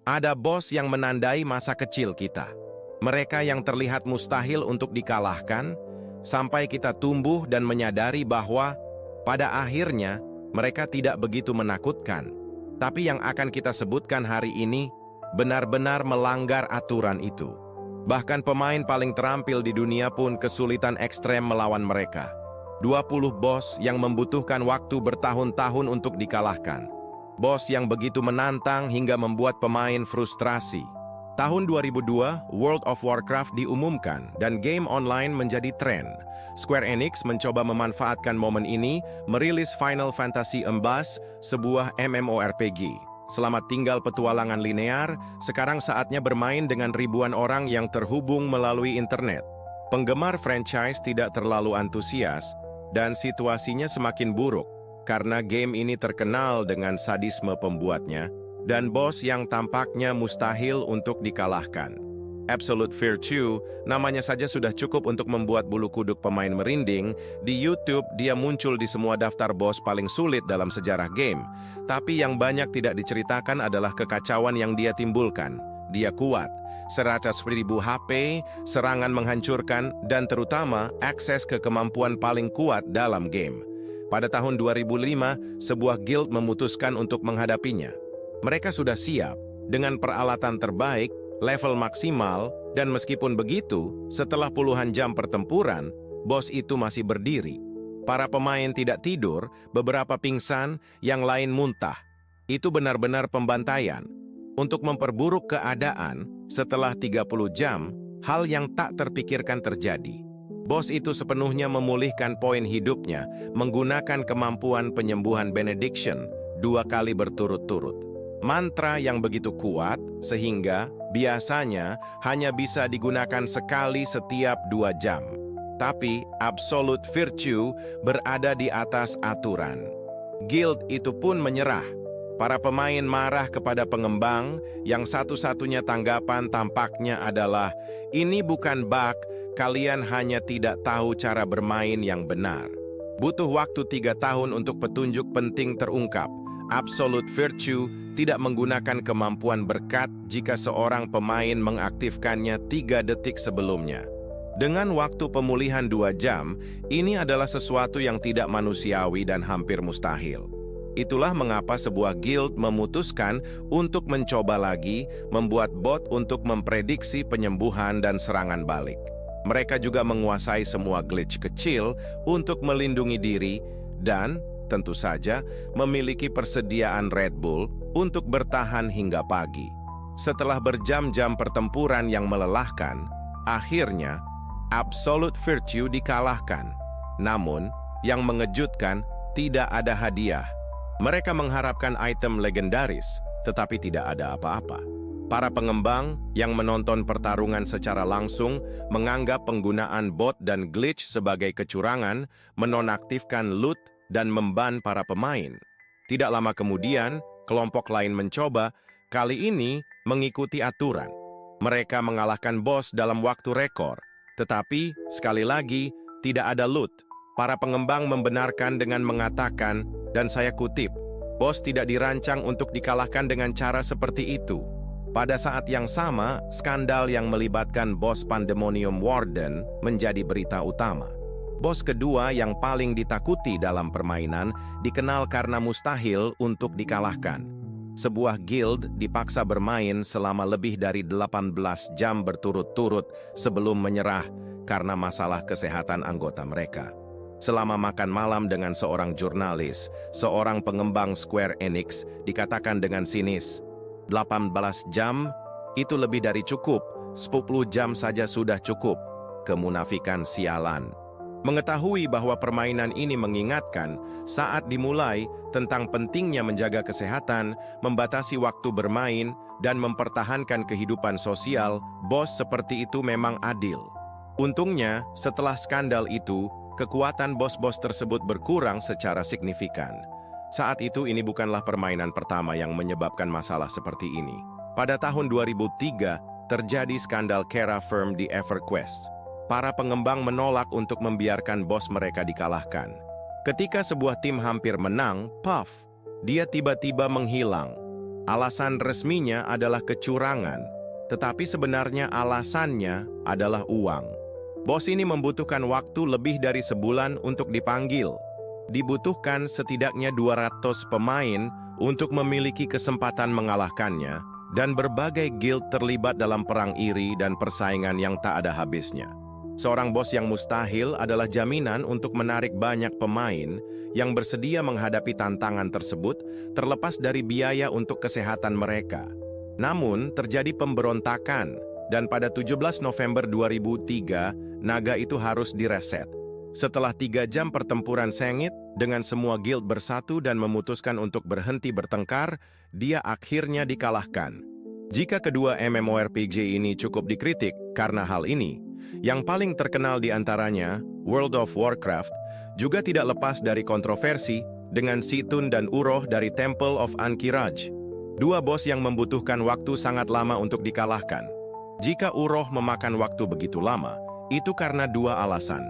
Ada bos yang menandai masa kecil kita. Mereka yang terlihat mustahil untuk dikalahkan, sampai kita tumbuh dan menyadari bahwa pada akhirnya mereka tidak begitu menakutkan. Tapi yang akan kita sebutkan hari ini benar-benar melanggar aturan itu. Bahkan pemain paling terampil di dunia pun kesulitan ekstrem melawan mereka. 20 bos yang membutuhkan waktu bertahun-tahun untuk dikalahkan. Bos yang begitu menantang hingga membuat pemain frustrasi. Tahun 2002, World of Warcraft diumumkan dan game online menjadi tren. Square Enix mencoba memanfaatkan momen ini, merilis Final Fantasy XIV, sebuah MMORPG. Selamat tinggal petualangan linear, sekarang saatnya bermain dengan ribuan orang yang terhubung melalui internet. Penggemar franchise tidak terlalu antusias, dan situasinya semakin buruk, karena game ini terkenal dengan sadisme pembuatnya, dan bos yang tampaknya mustahil untuk dikalahkan. Absolute Virtue, namanya saja sudah cukup untuk membuat bulu kuduk pemain merinding. Di YouTube, dia muncul di semua daftar bos paling sulit dalam sejarah game. Tapi yang banyak tidak diceritakan adalah kekacauan yang dia timbulkan. Dia kuat, 100.000 HP, serangan menghancurkan, dan terutama akses ke kemampuan paling kuat dalam game. Pada tahun 2005, sebuah guild memutuskan untuk menghadapinya. Mereka sudah siap, dengan peralatan terbaik, level maksimal, dan meskipun begitu, setelah puluhan jam pertempuran, bos itu masih berdiri. Para pemain tidak tidur, beberapa pingsan, yang lain muntah. Itu benar-benar pembantaian. Untuk memperburuk keadaan, setelah 30 jam, hal yang tak terpikirkan terjadi. Bos itu sepenuhnya memulihkan poin hidupnya, menggunakan kemampuan penyembuhan benediction 2 kali berturut-turut. Mantra yang begitu kuat, sehingga biasanya hanya bisa digunakan sekali setiap 2 jam. Tapi Absolute Virtue berada di atas aturan. Guild itu pun menyerah. Para pemain marah kepada pengembang, yang satu-satunya tanggapan tampaknya adalah, "Ini bukan bug, kalian hanya tidak tahu cara bermain yang benar." Butuh waktu 3 tahun untuk petunjuk penting terungkap. Absolute Virtue tidak menggunakan kemampuan berkat jika seorang pemain mengaktifkannya 3 detik sebelumnya. Dengan waktu pemulihan 2 jam, ini adalah sesuatu yang tidak manusiawi dan hampir mustahil. Itulah mengapa sebuah guild memutuskan untuk mencoba lagi membuat bot untuk memprediksi penyembuhan dan serangan balik. Mereka juga menguasai semua glitch kecil untuk melindungi diri dan, tentu saja, memiliki persediaan Red Bull untuk bertahan hingga pagi. Setelah berjam-jam pertempuran yang melelahkan, akhirnya Absolute Virtue dikalahkan. Namun, yang mengejutkan, tidak ada hadiah. Mereka mengharapkan item legendaris, tetapi tidak ada apa-apa. Para pengembang yang menonton pertarungan secara langsung menganggap penggunaan bot dan glitch sebagai kecurangan, menonaktifkan loot, dan memban para pemain. Tidak lama kemudian, kelompok lain mencoba, kali ini mengikuti aturan. Mereka mengalahkan bos dalam waktu rekor, tetapi sekali lagi tidak ada loot. Para pengembang membenarkan dengan mengatakan, dan saya kutip, "Bos tidak dirancang untuk dikalahkan dengan cara seperti itu." Pada saat yang sama, skandal yang melibatkan bos Pandemonium Warden menjadi berita utama. Bos kedua yang paling ditakuti dalam permainan dikenal karena mustahil untuk dikalahkan. Sebuah guild dipaksa bermain selama lebih dari 18 jam berturut-turut sebelum menyerah karena masalah kesehatan anggota mereka. Selama makan malam dengan seorang jurnalis, seorang pengembang Square Enix dikatakan dengan sinis, 18 jam itu lebih dari cukup, 10 jam saja sudah cukup. Kemunafikan sialan. Mengetahui bahwa permainan ini mengingatkan saat dimulai tentang pentingnya menjaga kesehatan, membatasi waktu bermain, dan mempertahankan kehidupan sosial, bos seperti itu memang adil. Untungnya, setelah skandal itu, kekuatan bos-bos tersebut berkurang secara signifikan. Saat itu ini bukanlah permainan pertama yang menyebabkan masalah seperti ini. Pada tahun 2003, terjadi skandal Kera Firm di EverQuest. Para pengembang menolak untuk membiarkan bos mereka dikalahkan. Ketika sebuah tim hampir menang, puff, dia tiba-tiba menghilang. Alasan resminya adalah kecurangan, tetapi sebenarnya alasannya adalah uang. Bos ini membutuhkan waktu lebih dari sebulan untuk dipanggil. Dibutuhkan setidaknya 200 pemain untuk memiliki kesempatan mengalahkannya, dan berbagai guild terlibat dalam perang iri dan persaingan yang tak ada habisnya. Seorang bos yang mustahil adalah jaminan untuk menarik banyak pemain yang bersedia menghadapi tantangan tersebut, terlepas dari biaya untuk kesehatan mereka. Namun, terjadi pemberontakan, dan pada 17 November 2003, naga itu harus direset. Setelah 3 jam pertempuran sengit, dengan semua guild bersatu dan memutuskan untuk berhenti bertengkar, dia akhirnya dikalahkan. Jika kedua MMORPG ini cukup dikritik karena hal ini, yang paling terkenal di antaranya, World of Warcraft, juga tidak lepas dari kontroversi dengan Situn dan Uroh dari Temple of Ankiraj. Dua bos yang membutuhkan waktu sangat lama untuk dikalahkan. Jika Uroh memakan waktu begitu lama, itu karena 2 alasan.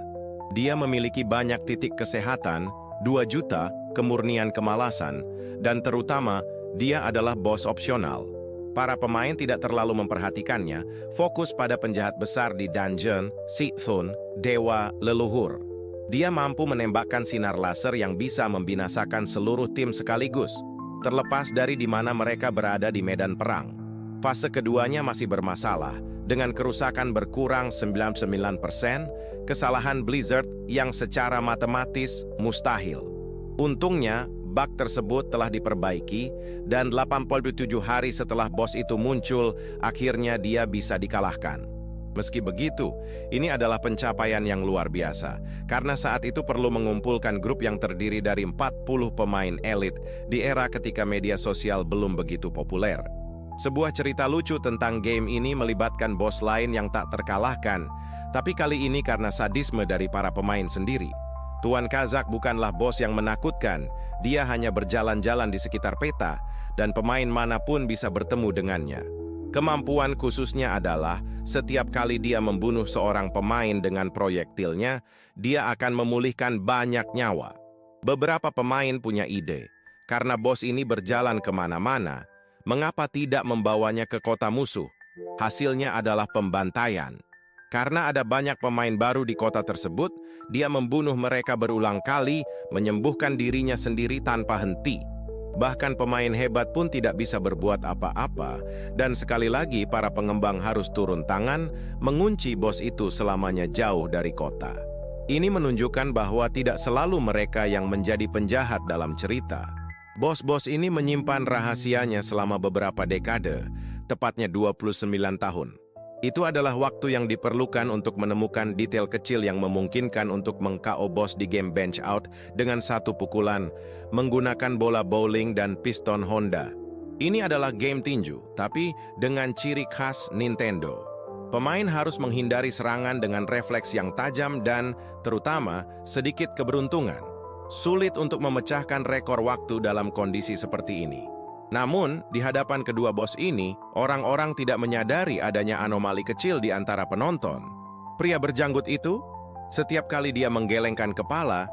Dia memiliki banyak titik kesehatan, 2 juta, kemurnian kemalasan, dan terutama, dia adalah bos opsional. Para pemain tidak terlalu memperhatikannya, fokus pada penjahat besar di dungeon, Situn, Dewa Leluhur. Dia mampu menembakkan sinar laser yang bisa membinasakan seluruh tim sekaligus, terlepas dari di mana mereka berada di medan perang. Fase keduanya masih bermasalah, dengan kerusakan berkurang 99%, kesalahan Blizzard yang secara matematis mustahil. Untungnya, bug tersebut telah diperbaiki, dan 87 hari setelah bos itu muncul, akhirnya dia bisa dikalahkan. Meski begitu, ini adalah pencapaian yang luar biasa, karena saat itu perlu mengumpulkan grup yang terdiri dari 40 pemain elit di era ketika media sosial belum begitu populer. Sebuah cerita lucu tentang game ini melibatkan bos lain yang tak terkalahkan, tapi kali ini karena sadisme dari para pemain sendiri. Tuan Kazak bukanlah bos yang menakutkan, dia hanya berjalan-jalan di sekitar peta, dan pemain manapun bisa bertemu dengannya. Kemampuan khususnya adalah, setiap kali dia membunuh seorang pemain dengan proyektilnya, dia akan memulihkan banyak nyawa. Beberapa pemain punya ide, karena bos ini berjalan kemana-mana, mengapa tidak membawanya ke kota musuh? Hasilnya adalah pembantaian. Karena ada banyak pemain baru di kota tersebut, dia membunuh mereka berulang kali, menyembuhkan dirinya sendiri tanpa henti. Bahkan pemain hebat pun tidak bisa berbuat apa-apa, dan sekali lagi para pengembang harus turun tangan, mengunci bos itu selamanya jauh dari kota. Ini menunjukkan bahwa tidak selalu mereka yang menjadi penjahat dalam cerita. Bos-bos ini menyimpan rahasianya selama beberapa dekade, tepatnya 29 tahun. Itu adalah waktu yang diperlukan untuk menemukan detail kecil yang memungkinkan untuk meng-KO bos di game Bench Out dengan 1 pukulan, menggunakan bola bowling dan piston Honda. Ini adalah game tinju, tapi dengan ciri khas Nintendo. Pemain harus menghindari serangan dengan refleks yang tajam dan, terutama, sedikit keberuntungan. Sulit untuk memecahkan rekor waktu dalam kondisi seperti ini. Namun, di hadapan kedua bos ini, orang-orang tidak menyadari adanya anomali kecil di antara penonton. Pria berjanggut itu, setiap kali dia menggelengkan kepala,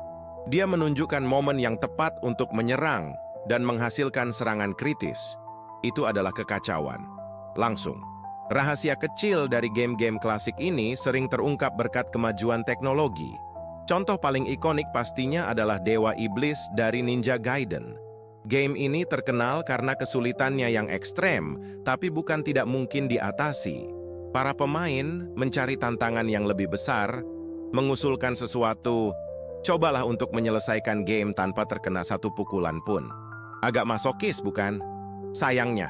dia menunjukkan momen yang tepat untuk menyerang dan menghasilkan serangan kritis. Itu adalah kekacauan. Langsung. Rahasia kecil dari game-game klasik ini sering terungkap berkat kemajuan teknologi. Contoh paling ikonik pastinya adalah Dewa Iblis dari Ninja Gaiden. Game ini terkenal karena kesulitannya yang ekstrem, tapi bukan tidak mungkin diatasi. Para pemain mencari tantangan yang lebih besar, mengusulkan sesuatu, cobalah untuk menyelesaikan game tanpa terkena 1 pukulan pun. Agak masokis, bukan? Sayangnya,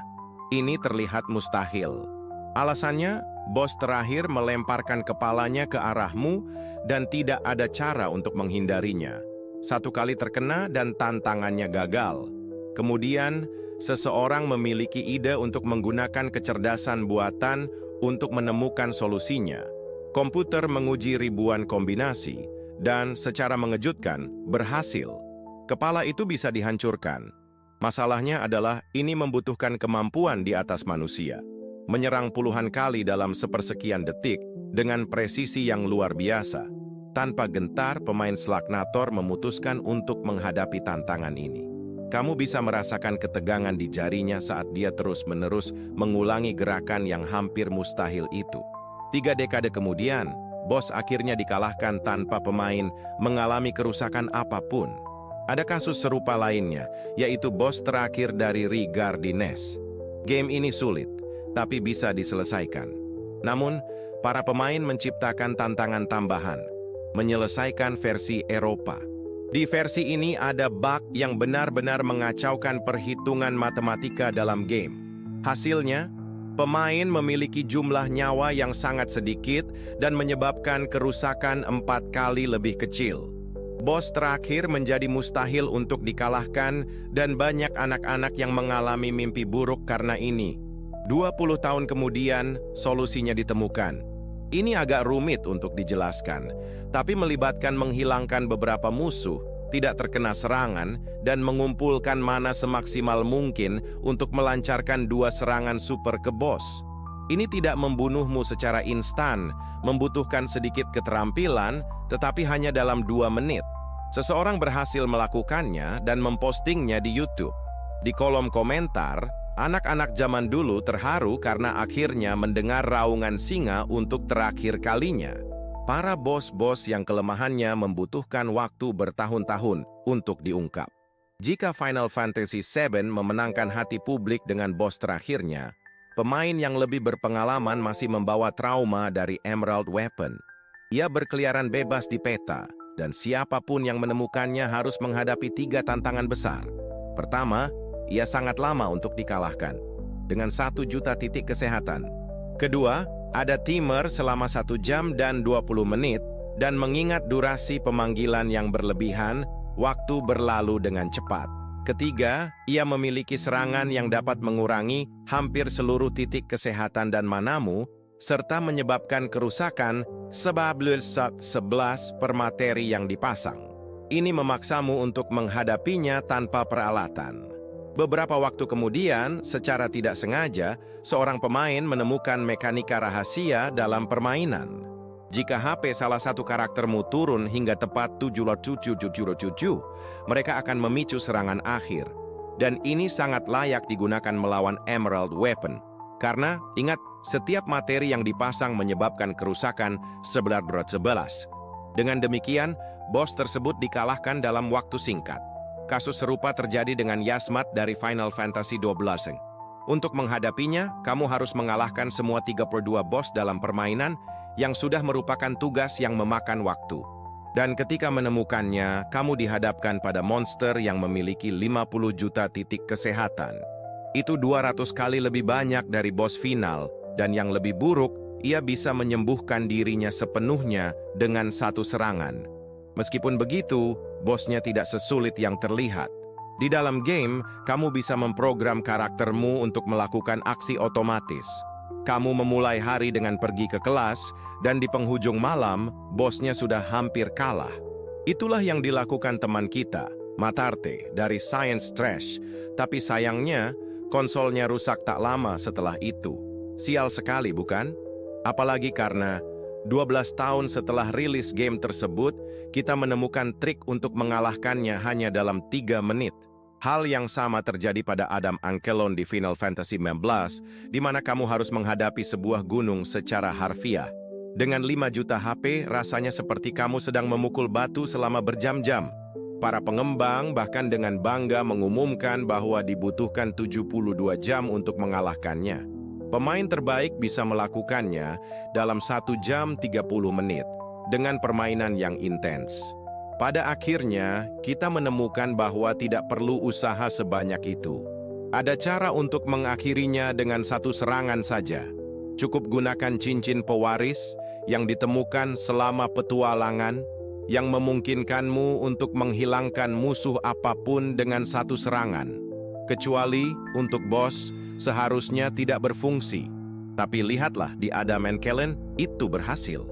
ini terlihat mustahil. Alasannya, bos terakhir melemparkan kepalanya ke arahmu dan tidak ada cara untuk menghindarinya. 1 kali terkena dan tantangannya gagal. Kemudian, seseorang memiliki ide untuk menggunakan kecerdasan buatan untuk menemukan solusinya. Komputer menguji ribuan kombinasi, dan secara mengejutkan, berhasil. Kepala itu bisa dihancurkan. Masalahnya adalah ini membutuhkan kemampuan di atas manusia. Menyerang puluhan kali dalam sepersekian detik dengan presisi yang luar biasa. Tanpa gentar, pemain Slugnator memutuskan untuk menghadapi tantangan ini. kamu bisa merasakan ketegangan di jarinya saat dia terus-menerus mengulangi gerakan yang hampir mustahil itu. 3 dekade kemudian, bos akhirnya dikalahkan tanpa pemain mengalami kerusakan apapun. Ada kasus serupa lainnya, yaitu bos terakhir dari Regardines. Game ini sulit, tapi bisa diselesaikan. Namun, para pemain menciptakan tantangan tambahan, menyelesaikan versi Eropa. Di versi ini ada bug yang benar-benar mengacaukan perhitungan matematika dalam game. Hasilnya, pemain memiliki jumlah nyawa yang sangat sedikit dan menyebabkan kerusakan 4 kali lebih kecil. Bos terakhir menjadi mustahil untuk dikalahkan dan banyak anak-anak yang mengalami mimpi buruk karena ini. 20 tahun kemudian, solusinya ditemukan. Ini agak rumit untuk dijelaskan, tapi melibatkan menghilangkan beberapa musuh, tidak terkena serangan, dan mengumpulkan mana semaksimal mungkin untuk melancarkan 2 serangan super ke bos. Ini tidak membunuhmu secara instan, membutuhkan sedikit keterampilan, tetapi hanya dalam 2 menit. Seseorang berhasil melakukannya dan mempostingnya di YouTube. Di kolom komentar, anak-anak zaman dulu terharu karena akhirnya mendengar raungan singa untuk terakhir kalinya. Para bos-bos yang kelemahannya membutuhkan waktu bertahun-tahun untuk diungkap. Jika Final Fantasy VII memenangkan hati publik dengan bos terakhirnya, pemain yang lebih berpengalaman masih membawa trauma dari Emerald Weapon. Ia berkeliaran bebas di peta, dan siapapun yang menemukannya harus menghadapi 3 tantangan besar. Pertama, ia sangat lama untuk dikalahkan, dengan 1 juta titik kesehatan. Kedua, ada timer selama 1 jam dan 20 menit, dan mengingat durasi pemanggilan yang berlebihan, waktu berlalu dengan cepat. Ketiga, ia memiliki serangan yang dapat mengurangi hampir seluruh titik kesehatan dan manamu, serta menyebabkan kerusakan sebab 11 per materi yang dipasang. Ini memaksamu untuk menghadapinya tanpa peralatan. Beberapa waktu kemudian, secara tidak sengaja, seorang pemain menemukan mekanika rahasia dalam permainan. Jika HP salah satu karaktermu turun hingga tepat 7,777, mereka akan memicu serangan akhir. Dan ini sangat layak digunakan melawan Emerald Weapon. Karena, ingat, setiap materi yang dipasang menyebabkan kerusakan 11. Dengan demikian, bos tersebut dikalahkan dalam waktu singkat. Kasus serupa terjadi dengan Yasmat dari Final Fantasy XII. Untuk menghadapinya, kamu harus mengalahkan semua 32 bos dalam permainan yang sudah merupakan tugas yang memakan waktu. Dan ketika menemukannya, kamu dihadapkan pada monster yang memiliki 50 juta titik kesehatan. Itu 200 kali lebih banyak dari bos final, dan yang lebih buruk, ia bisa menyembuhkan dirinya sepenuhnya dengan 1 serangan. Meskipun begitu, bosnya tidak sesulit yang terlihat. Di dalam game, kamu bisa memprogram karaktermu untuk melakukan aksi otomatis. Kamu memulai hari dengan pergi ke kelas, dan di penghujung malam, bosnya sudah hampir kalah. Itulah yang dilakukan teman kita, Matarte, dari Science Trash. Tapi sayangnya, konsolnya rusak tak lama setelah itu. Sial sekali, bukan? Apalagi karena 12 tahun setelah rilis game tersebut, kita menemukan trik untuk mengalahkannya hanya dalam 3 menit. Hal yang sama terjadi pada Adam Ankelon di Final Fantasy XVI, di mana kamu harus menghadapi sebuah gunung secara harfiah. Dengan 5 juta HP, rasanya seperti kamu sedang memukul batu selama berjam-jam. Para pengembang bahkan dengan bangga mengumumkan bahwa dibutuhkan 72 jam untuk mengalahkannya. Pemain terbaik bisa melakukannya dalam 1 jam 30 menit dengan permainan yang intens. Pada akhirnya, kita menemukan bahwa tidak perlu usaha sebanyak itu. Ada cara untuk mengakhirinya dengan 1 serangan saja. Cukup gunakan cincin pewaris yang ditemukan selama petualangan yang memungkinkanmu untuk menghilangkan musuh apapun dengan 1 serangan. Kecuali untuk bos, seharusnya tidak berfungsi. Tapi lihatlah di Adam Ankelon, itu berhasil.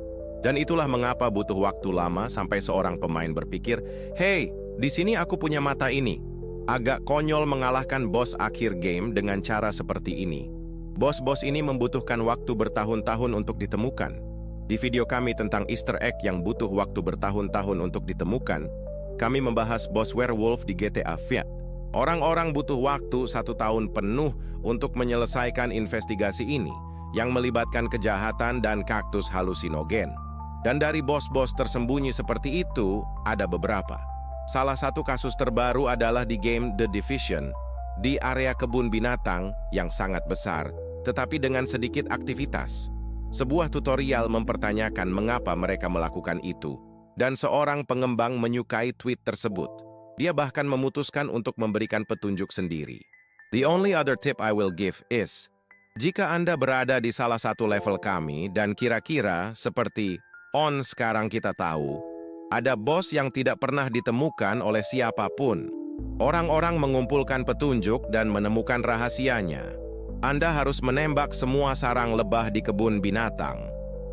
Dan itulah mengapa butuh waktu lama sampai seorang pemain berpikir, "Hei, di sini aku punya mata ini." Agak konyol mengalahkan bos akhir game dengan cara seperti ini. Bos-bos ini membutuhkan waktu bertahun-tahun untuk ditemukan. Di video kami tentang Easter egg yang butuh waktu bertahun-tahun untuk ditemukan, kami membahas bos werewolf di GTA V. Orang-orang butuh waktu 1 tahun penuh untuk menyelesaikan investigasi ini yang melibatkan kejahatan dan kaktus halusinogen. Dan dari bos-bos tersembunyi seperti itu, ada beberapa. Salah satu kasus terbaru adalah di game The Division, di area kebun binatang yang sangat besar, tetapi dengan sedikit aktivitas. Sebuah tutorial mempertanyakan mengapa mereka melakukan itu, dan seorang pengembang menyukai tweet tersebut. Dia bahkan memutuskan untuk memberikan petunjuk sendiri. The only other tip I will give is, jika Anda berada di salah satu level kami dan kira-kira seperti sekarang kita tahu, ada bos yang tidak pernah ditemukan oleh siapapun. Orang-orang mengumpulkan petunjuk dan menemukan rahasianya. Anda harus menembak semua sarang lebah di kebun binatang.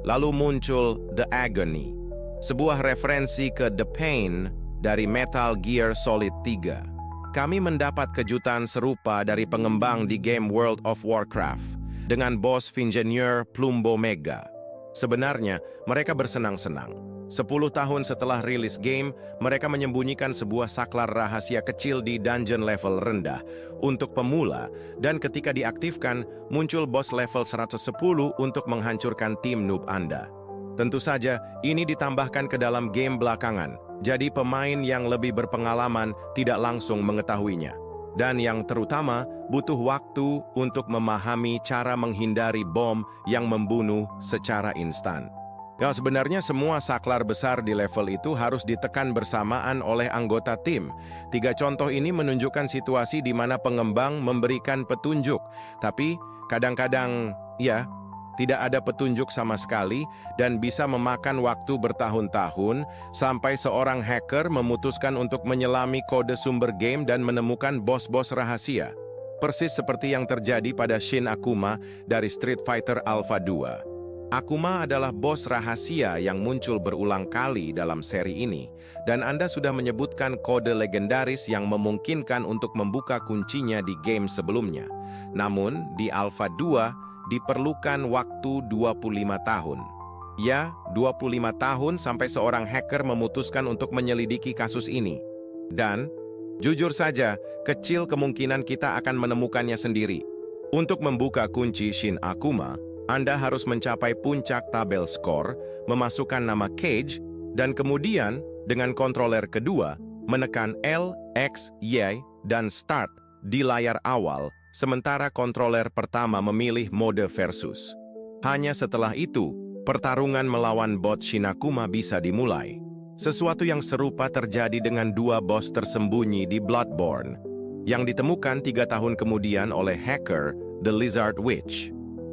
Lalu muncul The Agony, sebuah referensi ke The Pain dari Metal Gear Solid 3. Kami mendapat kejutan serupa dari pengembang di game World of Warcraft dengan bos Fingeneur Plumbo Mega. Sebenarnya, mereka bersenang-senang. 10 tahun setelah rilis game, mereka menyembunyikan sebuah saklar rahasia kecil di dungeon level rendah untuk pemula, dan ketika diaktifkan, muncul bos level 110 untuk menghancurkan tim noob Anda. Tentu saja, ini ditambahkan ke dalam game belakangan, jadi pemain yang lebih berpengalaman tidak langsung mengetahuinya. Dan yang terutama, butuh waktu untuk memahami cara menghindari bom yang membunuh secara instan. Ya, sebenarnya semua saklar besar di level itu harus ditekan bersamaan oleh anggota tim. 3 contoh ini menunjukkan situasi di mana pengembang memberikan petunjuk, tapi kadang-kadang, tidak ada petunjuk sama sekali dan bisa memakan waktu bertahun-tahun sampai seorang hacker memutuskan untuk menyelami kode sumber game dan menemukan bos-bos rahasia. Persis seperti yang terjadi pada Shin Akuma dari Street Fighter Alpha 2. Akuma adalah bos rahasia yang muncul berulang kali dalam seri ini, dan Anda sudah menyebutkan kode legendaris yang memungkinkan untuk membuka kuncinya di game sebelumnya. Namun, di Alpha 2, diperlukan waktu 25 tahun. Ya, 25 tahun sampai seorang hacker memutuskan untuk menyelidiki kasus ini. Dan, jujur saja, kecil kemungkinan kita akan menemukannya sendiri. Untuk membuka kunci Shin Akuma, Anda harus mencapai puncak tabel skor, memasukkan nama Cage, dan kemudian, dengan kontroler kedua, menekan L, X, Y, dan Start di layar awal, sementara kontroler pertama memilih mode versus. Hanya setelah itu, pertarungan melawan bot Shin Akuma bisa dimulai. Sesuatu yang serupa terjadi dengan 2 bos tersembunyi di Bloodborne, yang ditemukan 3 tahun kemudian oleh hacker The Lizard Witch.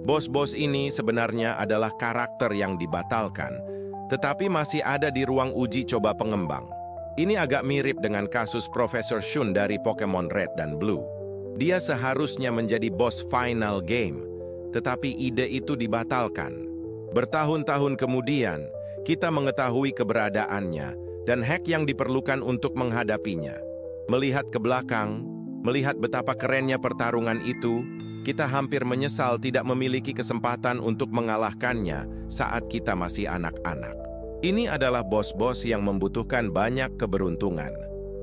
Bos-bos ini sebenarnya adalah karakter yang dibatalkan, tetapi masih ada di ruang uji coba pengembang. Ini agak mirip dengan kasus Profesor Shun dari Pokemon Red dan Blue. Dia seharusnya menjadi bos final game, tetapi ide itu dibatalkan. Bertahun-tahun kemudian, kita mengetahui keberadaannya dan hack yang diperlukan untuk menghadapinya. Melihat ke belakang, melihat betapa kerennya pertarungan itu, kita hampir menyesal tidak memiliki kesempatan untuk mengalahkannya saat kita masih anak-anak. Ini adalah bos-bos yang membutuhkan banyak keberuntungan.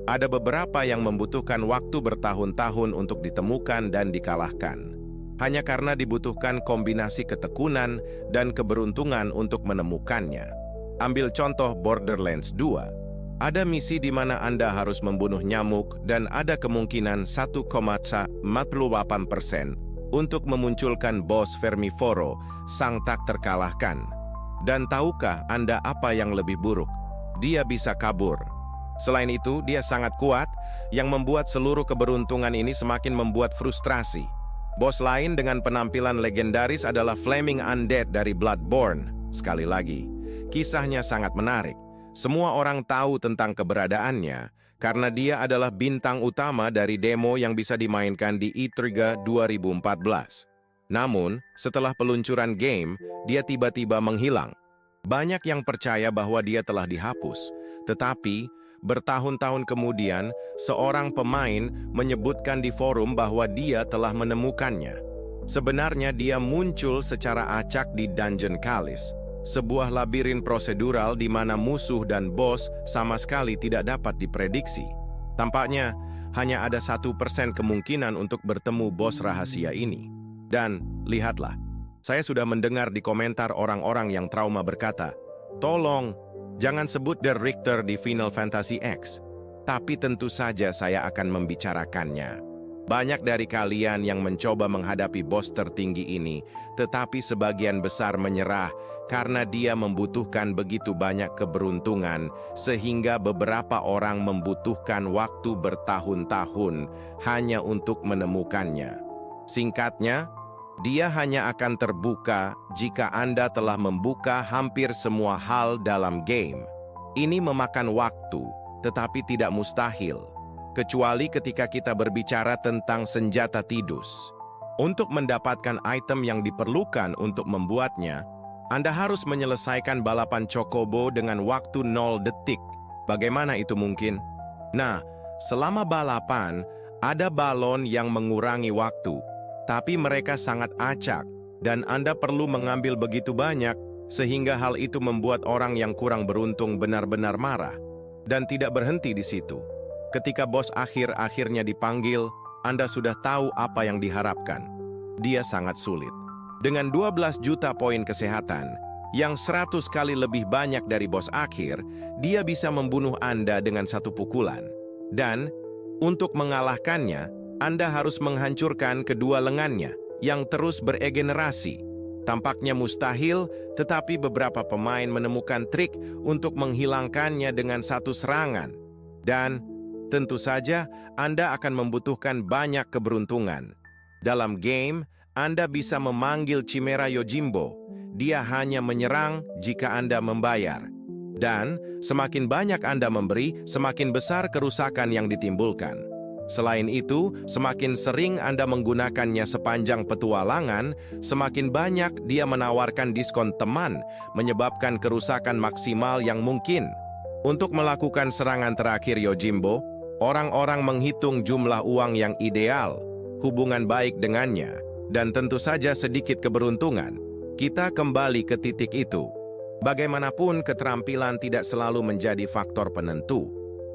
Ada beberapa yang membutuhkan waktu bertahun-tahun untuk ditemukan dan dikalahkan. Hanya karena dibutuhkan kombinasi ketekunan dan keberuntungan untuk menemukannya. Ambil contoh Borderlands 2. Ada misi di mana Anda harus membunuh nyamuk dan ada kemungkinan 1,48% untuk memunculkan bos Vermiforo, sang tak terkalahkan. Dan tahukah Anda apa yang lebih buruk? Dia bisa kabur. Selain itu, dia sangat kuat, yang membuat seluruh keberuntungan ini semakin membuat frustrasi. Bos lain dengan penampilan legendaris adalah Flaming Undead dari Bloodborne. Sekali lagi, kisahnya sangat menarik. Semua orang tahu tentang keberadaannya, karena dia adalah bintang utama dari demo yang bisa dimainkan di E3 2014. Namun, setelah peluncuran game, dia tiba-tiba menghilang. Banyak yang percaya bahwa dia telah dihapus, tetapi bertahun-tahun kemudian, seorang pemain menyebutkan di forum bahwa dia telah menemukannya. Sebenarnya dia muncul secara acak di Dungeon Kalis, sebuah labirin prosedural di mana musuh dan bos sama sekali tidak dapat diprediksi. Tampaknya, hanya ada 1% kemungkinan untuk bertemu bos rahasia ini. Dan, lihatlah, saya sudah mendengar di komentar orang-orang yang trauma berkata, "Tolong, jangan sebut The Richter di Final Fantasy X." Tapi tentu saja saya akan membicarakannya. Banyak dari kalian yang mencoba menghadapi bos tertinggi ini, tetapi sebagian besar menyerah karena dia membutuhkan begitu banyak keberuntungan, sehingga beberapa orang membutuhkan waktu bertahun-tahun hanya untuk menemukannya. Singkatnya, dia hanya akan terbuka jika Anda telah membuka hampir semua hal dalam game. Ini memakan waktu, tetapi tidak mustahil. Kecuali ketika kita berbicara tentang senjata Tidus. Untuk mendapatkan item yang diperlukan untuk membuatnya, Anda harus menyelesaikan balapan Chocobo dengan waktu 0 detik. Bagaimana itu mungkin? Nah, selama balapan, ada balon yang mengurangi waktu, tapi mereka sangat acak, dan Anda perlu mengambil begitu banyak, sehingga hal itu membuat orang yang kurang beruntung benar-benar marah. Dan tidak berhenti di situ. Ketika bos akhirnya dipanggil, Anda sudah tahu apa yang diharapkan. Dia sangat sulit. Dengan 12 juta poin kesehatan, yang 100 kali lebih banyak dari bos akhir, dia bisa membunuh Anda dengan satu pukulan. Dan, untuk mengalahkannya, Anda harus menghancurkan kedua lengannya, yang terus beregenerasi. Tampaknya mustahil, tetapi beberapa pemain menemukan trik untuk menghilangkannya dengan satu serangan. Dan, tentu saja, Anda akan membutuhkan banyak keberuntungan. Dalam game, Anda bisa memanggil Chimera Yojimbo. Dia hanya menyerang jika Anda membayar. Dan, semakin banyak Anda memberi, semakin besar kerusakan yang ditimbulkan. Selain itu, semakin sering Anda menggunakannya sepanjang petualangan, semakin banyak dia menawarkan diskon teman, menyebabkan kerusakan maksimal yang mungkin. Untuk melakukan serangan terakhir Yojimbo, orang-orang menghitung jumlah uang yang ideal, hubungan baik dengannya, dan tentu saja sedikit keberuntungan. Kita kembali ke titik itu. Bagaimanapun, keterampilan tidak selalu menjadi faktor penentu.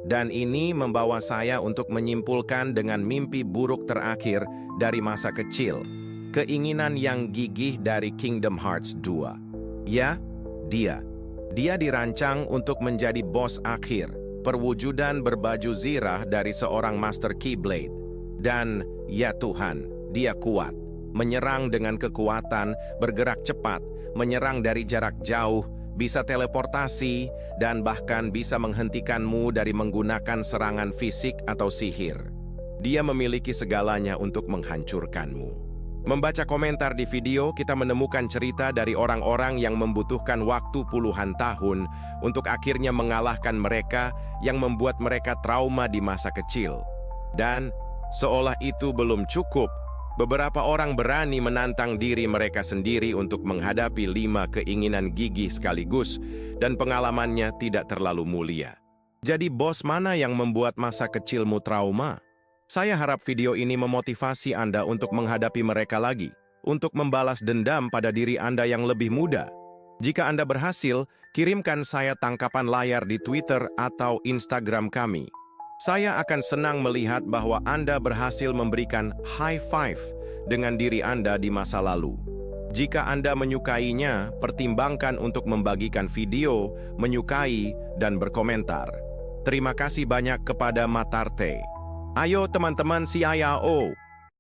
Dan ini membawa saya untuk menyimpulkan dengan mimpi buruk terakhir dari masa kecil. Keinginan yang gigih dari Kingdom Hearts 2. Ya, dia dirancang untuk menjadi bos akhir. Perwujudan berbaju zirah dari seorang Master Keyblade. Dan, ya Tuhan, dia kuat. Menyerang dengan kekuatan, bergerak cepat, menyerang dari jarak jauh, bisa teleportasi, dan bahkan bisa menghentikanmu dari menggunakan serangan fisik atau sihir. Dia memiliki segalanya untuk menghancurkanmu. Membaca komentar di video, kita menemukan cerita dari orang-orang yang membutuhkan waktu puluhan tahun untuk akhirnya mengalahkan mereka yang membuat mereka trauma di masa kecil. Dan, seolah itu belum cukup, beberapa orang berani menantang diri mereka sendiri untuk menghadapi 5 keinginan gigih sekaligus, dan pengalamannya tidak terlalu mulia. Jadi bos mana yang membuat masa kecilmu trauma? Saya harap video ini memotivasi Anda untuk menghadapi mereka lagi, untuk membalas dendam pada diri Anda yang lebih muda. Jika Anda berhasil, kirimkan saya tangkapan layar di Twitter atau Instagram kami. Saya akan senang melihat bahwa Anda berhasil memberikan high five dengan diri Anda di masa lalu. Jika Anda menyukainya, pertimbangkan untuk membagikan video, menyukai, dan berkomentar. Terima kasih banyak kepada Matarte. Ayo teman-teman CIAO.